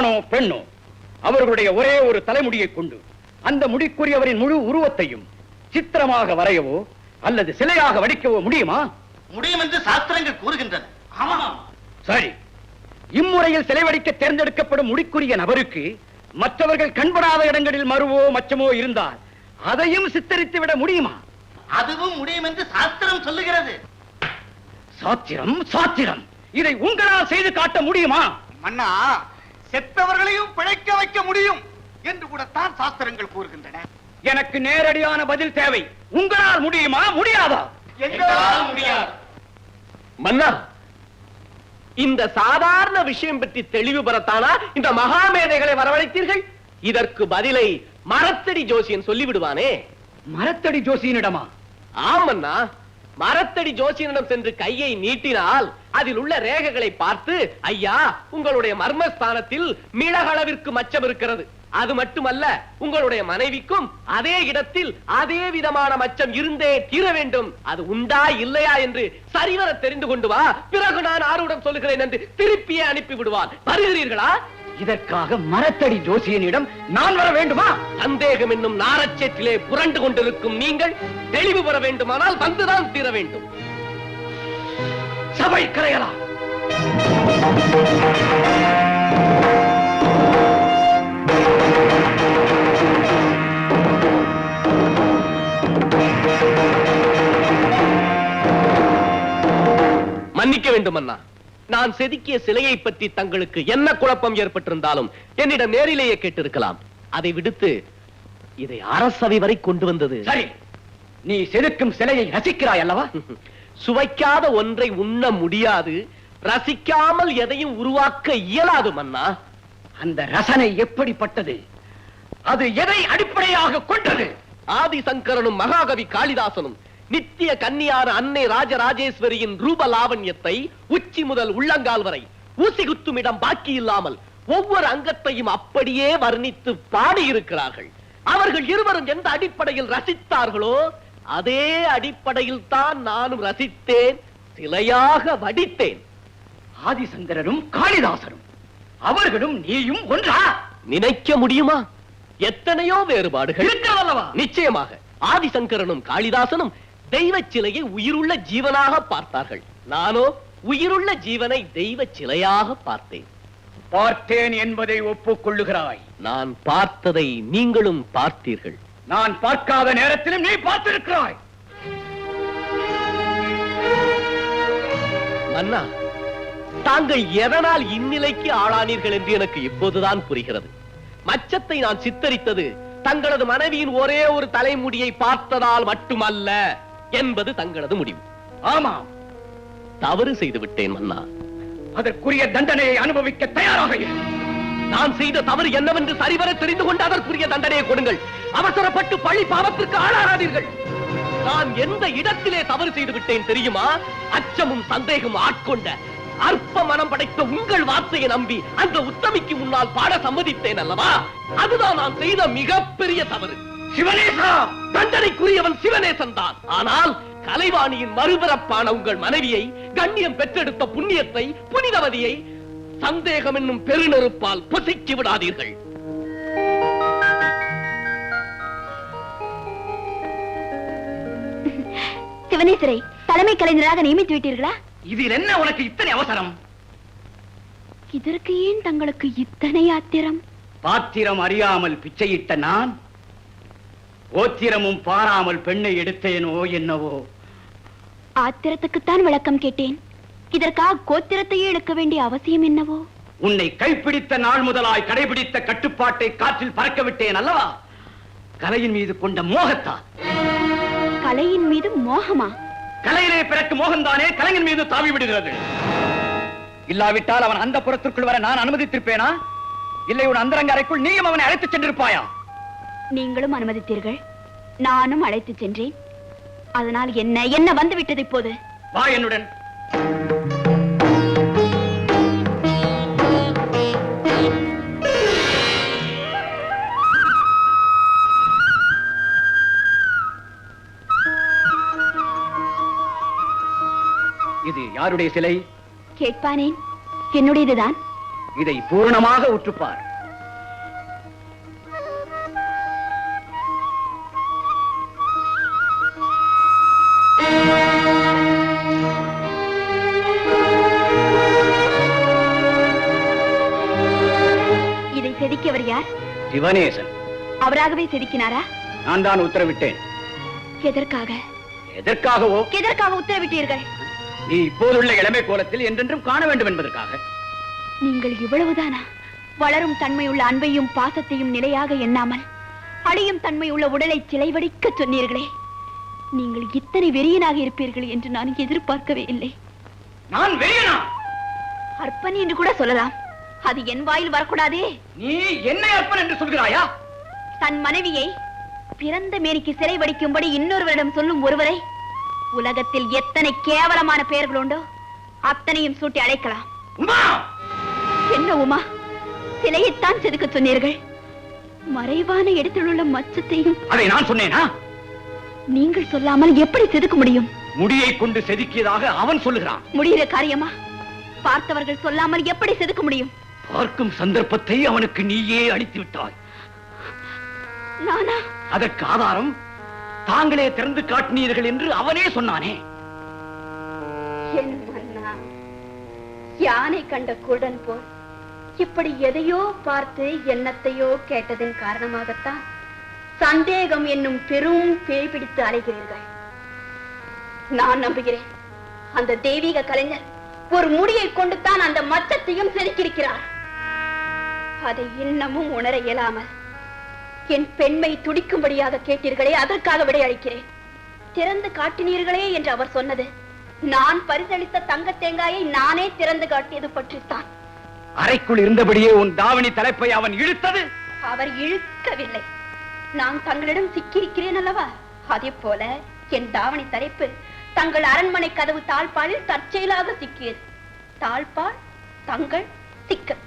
ஆணோ பெண்ணோ அவர்களுடைய ஒரே ஒரு தலைமுடியை கொண்டு அந்த முடிக்குரியவரின் முழு உருவத்தையும் சித்திரமாக வரையவோ அல்லது சிலையாக வடிக்கவோ முடியுமா? முடியும் என்று சாஸ்திரங்கள் கூறுகின்றன. சரி, இம்முறையில் சிலை வடிக்க தேர்ந்தெடுக்கப்படும் முடிக்குரிய நபருக்கு மற்றவர்கள் கண்படாத இடங்களில் மருவோ மச்சமோ இருந்தால் அதையும் சித்தரித்து விட முடியுமா? அதுவும் முடியும் என்று சாஸ்திரம் சொல்லுகிறது. சாத்திரம் சாத்திரம், இதை உங்களால் செய்து காட்ட முடியுமா? மன்னா, செத்தவர்களையும் பிழைக்க வைக்க முடியும் என்று கூடத்தான் சாஸ்திரங்கள் கூறுகின்றன. எனக்கு நேரடியான பதில் தேவை. உங்களால் முடியுமா முடியாதா? எங்களால் முடியாது. மன்னா, இந்த சாதாரண விஷயம் பற்றி தெளிவு பெறத்தானா இந்த மகாமேதைகளை வரவழைத்தீர்கள்? இதற்கு பதிலை மரத்தடி ஜோசியன் சொல்லிவிடுவானே. மரத்தடி ஜோசியனிடமா? ஆமண்ணா, மரத்தடி ஜோசியனிடம் சென்று கையை நீட்டினால் அதில் உள்ள ரேகைகளை பார்த்து, ஐயா, உங்களுடைய மர்மஸ்தானத்தில் மிளகளவிற்கு மச்சம் இருக்கிறது, அது மட்டுமல்ல உங்களுடைய மனைவிக்கும் அதே இடத்தில் அதே விதமான மச்சம் இருந்தே தீர வேண்டும், அது உண்டா இல்லையா என்று சரிவர தெரிந்து கொண்டு வா, பிறகு நான் ஆறுடன் சொல்லுகிறேன் என்று திருப்பியே அனுப்பி விடுவான். வருகிறீர்களா? இதற்காக மரத்தடி ஜோசியனிடம் நான் வர வேண்டுமா? சந்தேகம் என்னும் நாரச்சேற்றிலே புரண்டு கொண்டிருக்கும் நீங்கள் தெளிவு பெற வேண்டுமானால் வந்துதான் தீர வேண்டும். சபை கரையலாம். மன்னிக்க வேண்டும் அண்ணா, நான் செதுக்கிய சிலையை பற்றி தங்களுக்கு என்ன குழப்பம் ஏற்பட்டிருந்தாலும் என்னிடம் நேரிலேயே கேட்டிருக்கலாம். அதை விடுத்து இதை அரசவை வரை கொண்டு வந்தது. சரி, நீ செதுக்கும் சிலையை ரசிக்கிறாய் அல்லவா? சுவைக்காத ஒன்றை உண்ண முடியாது, ரசிக்காமல் எதையும் உருவாக்க இயலாது மன்னா. அந்த ரசனை எப்படிப்பட்டது? அது எதை அடிப்படையாக கொண்டது? ஆதிசங்கரனும் மகாகவி காளிதாசனும் நித்திய கன்னியான அன்னை ராஜராஜேஸ்வரியின் ரூப லாவண்யத்தை உச்சி முதல் உள்ளங்கால் வரை ஊசி குத்தும் இடம் பாக்கி இல்லாமல் ஒவ்வொரு அங்கத்தையும் அப்படியே வர்ணித்து பாடியிருக்கிறார்கள். அவர்கள் இருவரும் எந்த அடிப்படையில் ரசித்தார்களோ அதே அடிப்படையில் தான் நானும் ரசித்தேன், சிலையாக வடித்தேன். ஆதிசங்கரனும் காளிதாசனும் அவர்களும் நீயும் ஒன்றா? நினைக்க முடியுமா? எத்தனையோ வேறுபாடுகள் இருக்கிறதல்லவா? நிச்சயமாக. ஆதிசங்கரனும் காளிதாசனும் தெய்வ சிலையை உயிருள்ள ஜீவனாக பார்த்தார்கள், நானோ உயிருள்ள ஜீவனை தெய்வ சிலையாக பார்த்தேன். பார்த்தேன் என்பதை ஒப்புக்கொள்ளுகிறாய்? நான் பார்த்ததை நீங்களும் பார்த்தீர்கள். நான் பார்க்காத நேரத்திலும் நீ பார்த்திருக்கிறாய். மன்னா, தாங்கள் எதனால் இந்நிலைக்கு ஆளானீர்கள் என்று எனக்கு இப்போதுதான் புரிகிறது. மச்சத்தை நான் சித்தரித்தது தங்களது மனைவியின் ஒரே ஒரு தலைமுடியை பார்த்ததால் மட்டுமல்ல என்பது தங்களது முடிவு. ஆமாம், தவறு செய்து விட்டேன் மன்னா. அதற்குரிய தண்டனையை அனுபவிக்க தயாராக இரு. நான் செய்த தவறு என்னவென்று சரிவர தெரிந்து கொண்டு அதற்குரிய தண்டனையை கொடுங்கள். அவசரப்பட்டு பழி பாவத்திற்கு ஆளாகாதீர்கள். நான் எந்த இடத்திலே தவறு செய்து விட்டேன் தெரியுமா? அச்சமும் சந்தேகம் ஆட்கொண்ட அற்ப மனம் படைத்த உங்கள் வார்த்தையை நம்பி அந்த உத்தமிக்கு முன்னால் பாட சம்மதித்தேன் அல்லவா? அதுதான் நான் செய்த மிகப்பெரிய தவறு. சிவனேசா, தண்டனைக்குரியவன் சிவனேசன் தான். ஆனால் கலைவாணியின் மறுபிறப்பான உங்கள் மனைவியை, கண்ணியம் பெற்றெடுத்த புண்ணியத்தை, புனிதவதியை சந்தேகம் என்னும் பெருநெருப்பால் பொசுக்கி விடாதீர்கள். சிவனேசரை தலைமை கலைஞராக நியமித்து விட்டீர்களா? இதில் என்ன உனக்கு இத்தனை அவசரம்? இதற்கு ஏன் தங்களுக்கு இத்தனை ஆத்திரம்? பாத்திரம் அறியாமல் பிச்சையிட்ட நான் ஓத்திரமும் பாராமல் பெண்ணை எடுத்தேனோ என்னவோ. ஆத்திரத்துக்குத்தான் விளக்கம் கேட்டேன். இதற்காக கோத்திரத்தையே எடுக்க வேண்டிய அவசியம் என்னவோ? உன்னை கைப்பிடித்த நாள் முதலாய் கடைபிடித்த கட்டுப்பாட்டை காற்றில் பறக்க விட்டேன் அல்லவா? கலையின் மீது கொண்ட மோகத்தான். கலையின் மீது மோகமா? கலையிலே பிறக்கு மோகம்தானே கலைஞன் மீது தாவி விடுகிறது. இல்லாவிட்டால் அவன் அந்த புறத்திற்குள் வர நான் அனுமதித்திருப்பேனா? இல்லை, உன் அந்தரங்க அறைக்குள் நீயும் அவனை அழைத்துச் சென்றிருப்பாயா? நீங்களும் அனுமதித்தீர்கள், நானும் அழைத்து சென்றேன். அதனால் என்ன வந்து விட்டது இப்போது? வா என்னுடன். இது யாருடைய சிலை? கேட்பானேன், என்னுடையதுதான். இதை பூரணமாக உற்றுப்பார். இதை செதுக்கியவர் யார்? சிவனேசன். அவராகவே செதுக்கினாரா? நான் தான் உத்தரவிட்டேன். எதற்காக? எதற்காகவோ? எதற்காக உத்தரவிட்டீர்கள்? நீ இப்போதுள்ள இளமை கோலத்தில் என்றென்றும் காண வேண்டும் என்பதற்காக. நீங்கள் இவ்வளவுதானா? வளரும் தன்மையுள்ள அன்பையும் பாசத்தையும் நிலையாக எண்ணாமல் அழியும் தன்மையுள்ள உடலை சிலைவடிக்க சொன்னீர்களே, நீங்கள் இத்தனை வெறியனாக இருப்பீர்கள் என்று நான் எதிர்பார்க்கவே இல்லை. நான் வெறியனா? அற்பன் என்று கூட சொல்லலாம். அது என் வாயில் வரக்கூடாதே. நீ என்னை அற்பன் என்று சொல்கிறாயா? தன் மனைவியை பிறந்த மேனிக்கு சிலை வடிக்கும்படி இன்னொருவரிடம் சொல்லும் ஒருவரை உலகத்தில் எத்தனை கேவலமான பெயர்கள் உண்டோ அத்தனையும் சூட்டி அழைக்கலாம். உமா! என்ன உமா? சிலையைத்தான் செதுக்க சொன்னீர்கள். மறைவான இடத்தில் உள்ள மச்சத்தையும் அதை நான் சொன்னேனா? நீங்கள் சொல்லாமல் எப்படி செதுக்க முடியும்? முடியை கொண்டு செதுக்கியதாக அவன் சொல்லுகிறான். முடிகிற காரியமா? பார்த்தவர்கள் சொல்லாமல் எப்படி செதுக்க முடியும்? பார்க்கும் சந்தர்ப்பத்தை அவனுக்கு நீயே அளித்து விட்டாய். நானா? அதற்கு ஆதாரம் தாங்களே திறந்து காட்டினீர்கள் என்று அவனே சொன்னானே. என் மன்னா, யானை கண்ட குருடன் போல் இப்படி எதையோ பார்த்து எண்ணத்தையோ கேட்டதன் காரணமாகத்தான் சந்தேகம் என்னும் பெரும் பேய் பிடித்து அலைகிறீர்கள். நான் நம்புகிறேன், அந்த தெய்வீக கலைஞர் ஒரு முடியை கொண்டுதான் அந்த மச்சத்தையும் செதுக்கியிருக்கிறார். அதை இன்னமும் உணர இயலாமல் என் பெண்மை துடிக்கும்படியாக கேட்டீர்களே, அதற்காக விடையளிக்கிறேன். திறந்து காட்டினீர்களே என்று அவர் சொன்னது நான் பரிசளித்த தங்க தேங்காயை நானே திறந்து காட்டியது பற்றித்தான். அறைக்குள் இருந்தபடியே உன் தாவணி தலைப்பை அவன் இழுத்தது? அவர் இழுக்கவில்லை, நான் தங்களிடம் சிக்கியிருக்கிறேன் அல்லவா? அதே போல என் தாவணி தலைப்பு தங்கள் அரண்மனை கதவு தாழ்பாலில் தற்செயலாக சிக்கியது. தாழ்பால் தங்கள் சிக்கல்.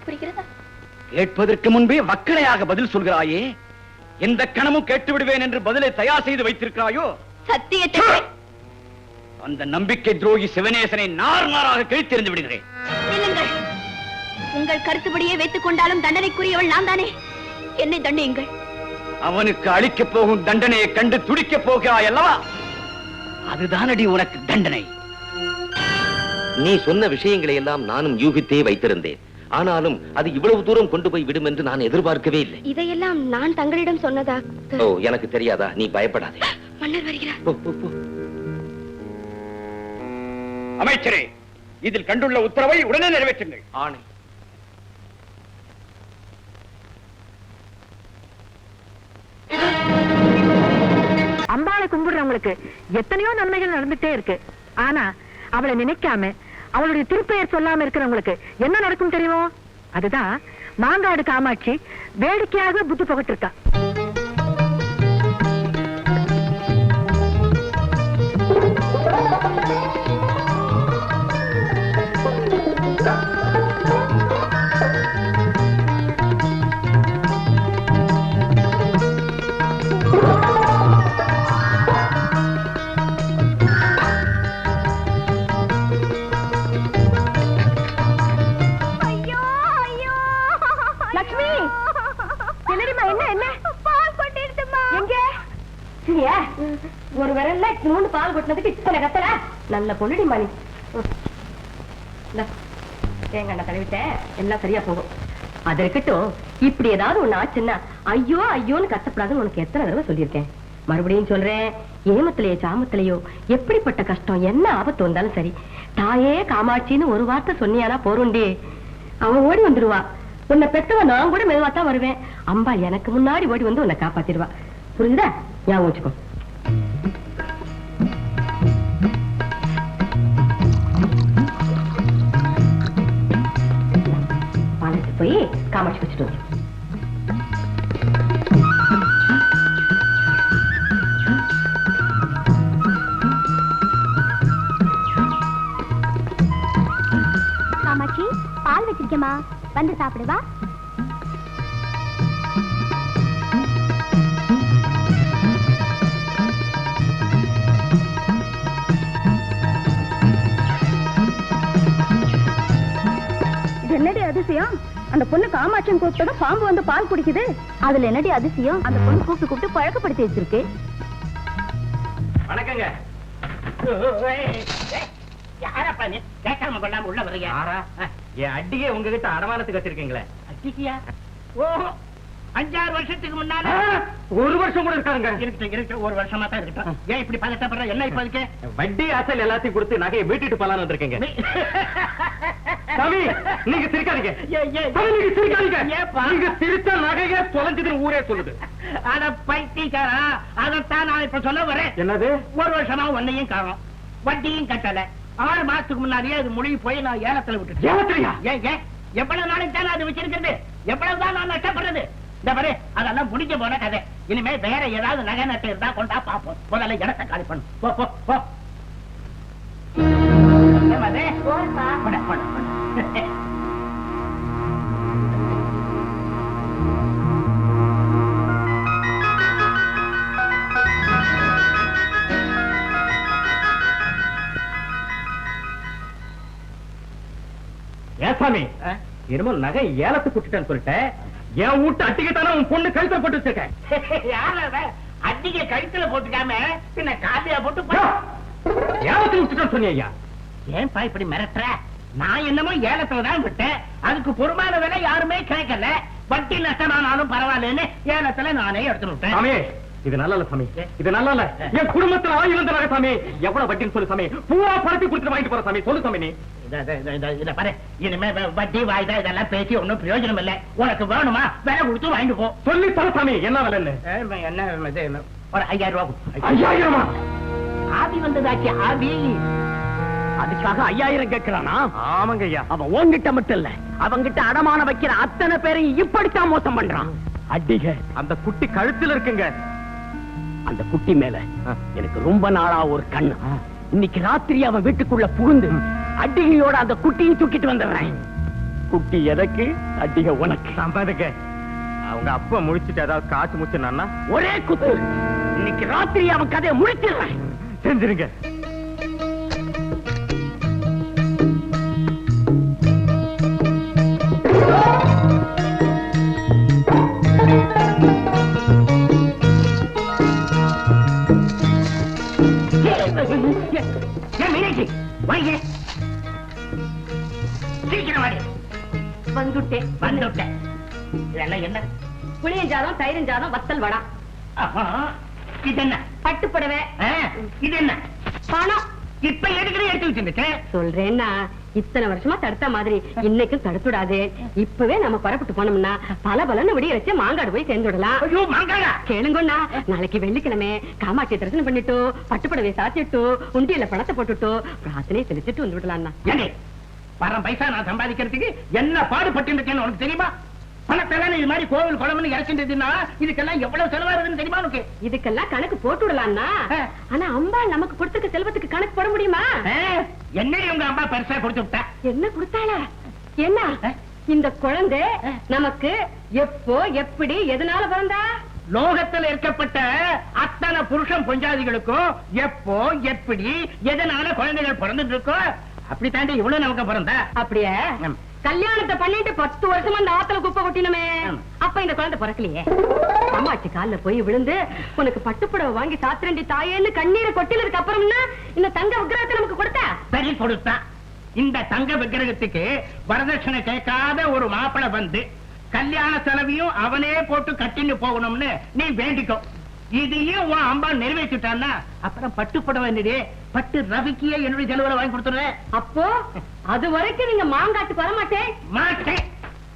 புரிகிறதா? கேட்பதற்கு முன்பே வக்கனையாக பதில் சொல்கிறாயே. எந்த கணமும் கேட்டு விடுவேன் என்று பதிலை தயார் செய்து வைத்திருக்கிறாயோ? சத்தியத்தை அந்த நம்பிக்கை துரோகி சிவனேசனை நார் நாராக கிழித்தெறிந்து விடுகிறேன். நில்லுங்கள். உங்கள் கருத்துப்படியே வைத்துக் கொண்டாலும் தண்டனைக்குரியவள் நான் தானே. என்னை தண்டியுங்கள். அவனுக்கு அளிக்கப் போகும் தண்டனையை கண்டு துடிக்கப் போகிறாய் அல்லவா? அதுதானடி உனக்கு தண்டனை. நீ சொன்ன விஷயங்களை எல்லாம் நானும் யூகித்தே வைத்திருந்தேன். ஆனாலும் அது இவ்வளவு தூரம் கொண்டு போய் விடும் என்று நான் எதிர்பார்க்கவே இல்லை. இதையெல்லாம் நான் தங்களிடம் சொன்னதா? ஓ, எனக்கு தெரியாதா? நீ பயப்படாதே. மன்னர் வருகிறார். போ, போ, போ. அமைச்சரே, இதில் கண்டுள்ள உத்தரவை உடனே நிறைவேற்றுங்கள். ஆணை. அம்பாளை கும்பிடுறவங்களுக்கு எத்தனையோ நன்மைகள் நடந்துட்டே இருக்கு. ஆனா அவளை நினைக்காம அவளுடைய திருப்பெயர் சொல்லாம இருக்கிறவங்களுக்கு என்ன நடக்கும் தெரியுமோ? அதுதான் மாங்காடு காமாட்சி வேடிக்கையாக புத்தி புகட்டு இருக்கா. ஒரு விரல்ல நூண்டு பால் கொட்டினதுக்கு இத்தனை கத்தல. நல்ல பொண்ணுடி மணி. தேங்காய் தடவிட்டேன், எல்லாம் சரியா போகும். அது இருக்கட்டும், இப்படி ஏதாவது ஒண்ணு ஆச்சுன்னா ஐயோ ஐயோன்னு கத்தப்படாதுன்னு உனக்கு எத்தனை தடவை சொல்லியிருக்கேன். மறுபடியும் சொல்றேன், ஏமத்திலேயோ சாமத்திலேயோ எப்படிப்பட்ட கஷ்டம் என்ன ஆபத்து வந்தாலும் சரி, தாயே காமாட்சின்னு ஒரு வார்த்தை சொன்னியானா போறோண்டி, அவன் ஓடி வந்துருவா. உன்னை பெத்தவ நான் கூட மெதுவாத்தான் வருவேன். அம்பா எனக்கு முன்னாடி ஓடி வந்து உன்னை காப்பாத்திடுவா. புரிஞ்சுதா? ஞாபகம் வச்சுக்கோ. பாலத்து போய் காமாட்சி வச்சுட்டு வந்து. காமாட்சி, பால் வச்சிருக்கேமா, வந்து சாப்பிடுவா. அதிசயம்? அந்த பொண்ணு காமாட்சியம் கூப்பிட்டதும் பாம்பு வந்து பால் குடிக்குது. அதுல என்னடி அதிசயம்? அந்த பொண்ணு கூப்பிட்டு கூப்பிட்டு பழக்கப்படுத்தி வச்சிருக்கு. வணக்கங்க. யாரப்பா நீ கேட்காம கொள்ளாம உள்ள வர்றீங்க? என் அட்டிகை உங்ககிட்ட அடமானத்துக்கு வச்சிருக்கீங்களே. அட்டிக்கியா? ஓஹோ, 5-6 வருஷத்துக்கு முன்னால. ஒரு வருஷம் கூட இருக்காருங்க. இருக்கு, ஒரு வருஷமா தான் இருக்கட்டும். ஏன் இப்படி பதட்டப்படுற? என்ன இப்ப அதுக்கு? வட்டி அசல் எல்லாத்தையும் கொடுத்து நகையை வீட்டுட்டு போலான்னு வந்திருக்கீங்க. சாமி, நீங்க சிரிக்காதீங்க. சாமி, நீங்க சிரிக்காதீங்க. நீங்க சிரிச்சா நகையே தொலைஞ்சதுன்னு ஊரே சொல்லுது. அட பைத்தியக்காரா, அதைத்தான் நான் இப்ப சொல்ல வரேன். என்னது? ஒரு வருஷமா ஒன்னையும் காணோம், வட்டியும் கட்டல. 6 மாசத்துக்கு முன்னாடியே அது முழுகி போய் நான் ஏலத்துல விட்டுட்டேன். ஏலத்திலையா? ஏன் எவ்வளவு நாளைக்கு தானே அது வச்சிருக்கிறது? எவ்வளவுதான் நான் நஷ்டப்படுறது? இந்த பாரு, அதெல்லாம் முடிஞ்ச போன கதை. இனிமே வேற ஏதாவது நகை நட்டு இருந்தா கொண்டா பாப்போம். முதல்ல இடத்தை காலி பண்ணு. போ போ போ. ஏசாமி, இருமல் நகை ஏலத்துக்கு விட்டுட்டேன்னு சொல்லிட்டேன். என் வீட்டு அட்டிக்கிட்டான உன் பொண்ணு கழுத்துல போட்டு வச்சிருக்கேன். அட்டிகை கழுத்துல போட்டுக்காம பின்ன காதியா போட்டு ஏலத்துக்கு விட்டுட்டேன்னு சொன்னியா? ஏன்பா இப்படி மிரட்டுற? நான் என்னமோ ஏலத்துல தான் விட்டேன். அதுக்கு பொறுமான விலை யாருமே கேட்கல. வட்டி நஷ்டமானாலும் பரவாயில்லன்னு ஏலத்துல நானே எடுத்து விட்டேன். சாமி, இது நல்ல சாமி, இது நல்ல. என் குடும்பத்துல ஆயுள் நகை சாமி. எவ்வளவு வட்டின்னு சொல்லு சாமி. பூவா பணத்தை கொடுத்துட்டு வாங்கிட்டு போற சாமி. சொல்லு சாமி. நீ இத பாரு, இனிமே வட்டி வாய்தா இதெல்லாம் பேசி ஒண்ணும் பிரயோஜனம் இல்லை. உனக்கு வேணுமா விலை கொடுத்து வாங்கிட்டு போ. சொல்லி தர சாமி. என்ன விலைன்னு? என்ன ஒரு 5000 ரூபா. 5000? ஆவி வந்ததாச்சு, ஆவி. அதுக்காக 5000 கேட்கிறானா? ஆமாங்க ஐயா. அவன் உன்கிட்ட மட்டும் இல்ல, அவங்கிட்ட அடமான வைக்கிற அத்தனை பேரையும் இப்படித்தான் மோசம் பண்றான். அடிக அந்த குட்டி கழுத்துல இருக்குங்க. அந்த குட்டி மேல எனக்கு ரொம்ப நாளா ஒரு கண்ணு. இன்னைக்கு ராத்திரி அவன் வீட்டுக்குள்ள புகுந்து அட்டிகையோட அந்த குட்டியை தூக்கிட்டு வந்துடுறேன். குட்டி எதற்கு, அட்டிகை உனக்கு. சம்பாதுக்க அவங்க அப்பா முடிச்சுட்டு ஏதாவது காசு முச்சுனா ஒரே குத்து. இன்னைக்கு ராத்திரி அவன் கதையை முடிச்சிடுறேன். செஞ்சிருங்க. வந்துட்டேன். இதெல்லாம் என்ன? புளியஞ்சாதம், தயிரஞ்சாதம், வத்தல் வடா. இது என்ன? பட்டுப்புடவை. இது என்ன? பணம். இப்ப எடுக்கிற எடுத்து வச்சிருந்துச்சு. சொல்றேன்னா, இத்தனை வருஷமா தடுத்த மாதிரி இன்னைக்கும் தடுத்துடாது. இப்பவே நம்ம புறப்பட்டு போனோம்னா பல விடிய வச்சு மாங்காடு போய் சேர்ந்துடலாம். ஐயோ, மாங்காடா? கேளுங்கண்ணா, நாளைக்கு வெள்ளிக்கிழமை காமாட்சி தரிசனம் பண்ணிட்டு பட்டுப்புடவை சாத்திட்டு உண்டியல பணத்தை போட்டுட்டு பிரார்த்தனை செலுத்திட்டு வந்து விடலாம்னா. பரம் பைசா நான் சம்பாதிக்கிறதுக்கு என்ன பாடுபட்டு இருக்கேன்னு உனக்கு தெரியுமா? பணத்தெல்லாம் இது மாதிரி கோவில் குளம்னு இறச்சிருந்ததுன்னா இதுக்கெல்லாம் எவ்வளவு செலவாகுதுன்னு தெரியுமா உனக்கு? இதுக்கெல்லாம் கணக்கு போட்டு விடலாம்னா. ஆனா அம்பா நமக்கு கொடுத்துக்க செல்வத்துக்கு கணக்கு போட முடியுமா? என்னடி உங்க அம்மா பெருசா கொடுத்து விட்டா? என்ன கொடுத்தாளா? என்ன இந்த குழந்தை நமக்கு எப்போ எப்படி எதனால பிறந்தா? லோகத்தில் இருக்கப்பட்ட அத்தனை புருஷன் பொஞ்சாதிகளுக்கும் எப்போ எப்படி எதனால குழந்தைகள் பிறந்துட்டு இருக்கோ அப்படி தாண்டி இவ்வளவு நமக்கு பிறந்தா. அப்படியே கல்யாணத்தை பண்ணிட்டு 10 வருஷமா அந்த ஆத்துல குப்பை கொட்டினமே, அப்ப இந்த குழந்தை பிறக்கலையே. காமாட்சி கால்ல போய் விழுந்து உனக்கு பட்டுப்புடவை வாங்கி சாத்திரண்டி தாயேன்னு கண்ணீரை கொட்டினதுக்கு அப்புறம்னா இந்த தங்க விக்கிரகத்தை நமக்கு கொடுத்தா? சரி, கொடுத்தா. இந்த தங்க விக்கிரகத்துக்கு வரதட்சணை கேட்காத ஒரு மாப்பிளை வந்து கல்யாண செலவையும் அவனே போட்டு கட்டின்னு போகணும்னு நீ வேண்டிக்கோ. இதையும் உன் அம்பா நிறைவேற்றிட்டான்னா அப்புறம் பட்டுப்புடவை என்னடி பட்டு ரவிக்கியே என்னுடைய செலவுல வாங்கி கொடுத்துறேன். அப்போ அது வரைக்கும் நீங்க மாங்காட்டுக்கு வர மாட்டேன். மாட்டேன்,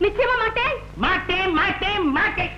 நிச்சயமா மாட்டேன். மாட்டேன், மாட்டேன், மாட்டேன்.